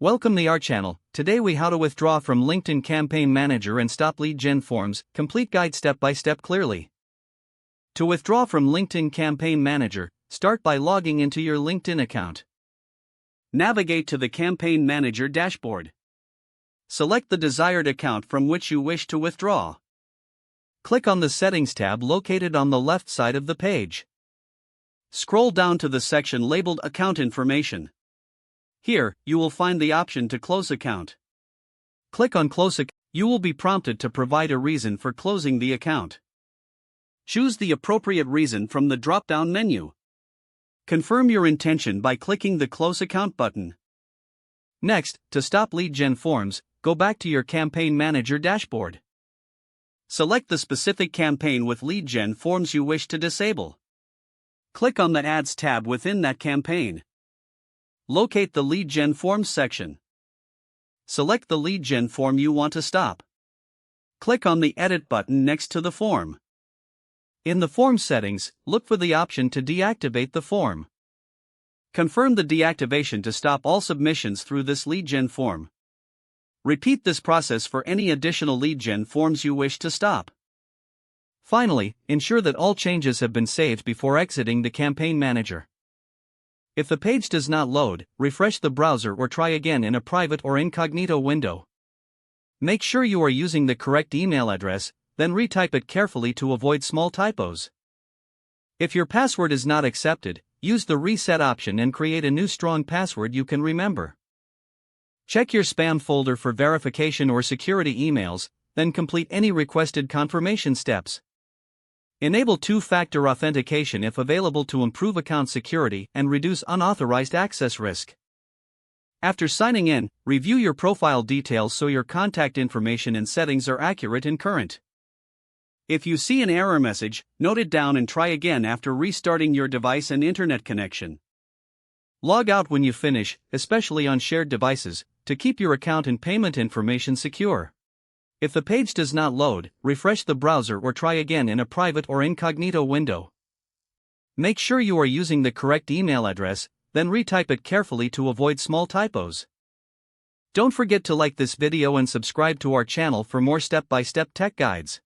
Welcome to our channel. Today we how to withdraw from LinkedIn Campaign Manager and stop lead gen forms, complete guide step by step clearly. To withdraw from LinkedIn Campaign Manager, start by logging into your LinkedIn account. Navigate to the Campaign Manager dashboard. Select the desired account from which you wish to withdraw. Click on the Settings tab located on the left side of the page. Scroll down to the section labeled Account Information. Here, you will find the option to close account. Click on Close Account. You will be prompted to provide a reason for closing the account. Choose the appropriate reason from the drop-down menu. Confirm your intention by clicking the Close Account button. Next, to stop lead gen forms, go back to your Campaign Manager dashboard. Select the specific campaign with lead gen forms you wish to disable. Click on the Ads tab within that campaign. Locate the Lead Gen Forms section. Select the lead gen form you want to stop. Click on the Edit button next to the form. In the form settings, look for the option to deactivate the form. Confirm the deactivation to stop all submissions through this lead gen form. Repeat this process for any additional lead gen forms you wish to stop. Finally, ensure that all changes have been saved before exiting the Campaign Manager. If the page does not load, refresh the browser or try again in a private or incognito window. Make sure you are using the correct email address, then retype it carefully to avoid small typos. If your password is not accepted, use the reset option and create a new strong password you can remember. Check your spam folder for verification or security emails, then complete any requested confirmation steps. Enable two-factor authentication if available to improve account security and reduce unauthorized access risk. After signing in, review your profile details so your contact information and settings are accurate and current. If you see an error message, note it down and try again after restarting your device and internet connection. Log out when you finish, especially on shared devices, to keep your account and payment information secure. If the page does not load, refresh the browser or try again in a private or incognito window. Make sure you are using the correct email address, then retype it carefully to avoid small typos. Don't forget to like this video and subscribe to our channel for more step-by-step tech guides.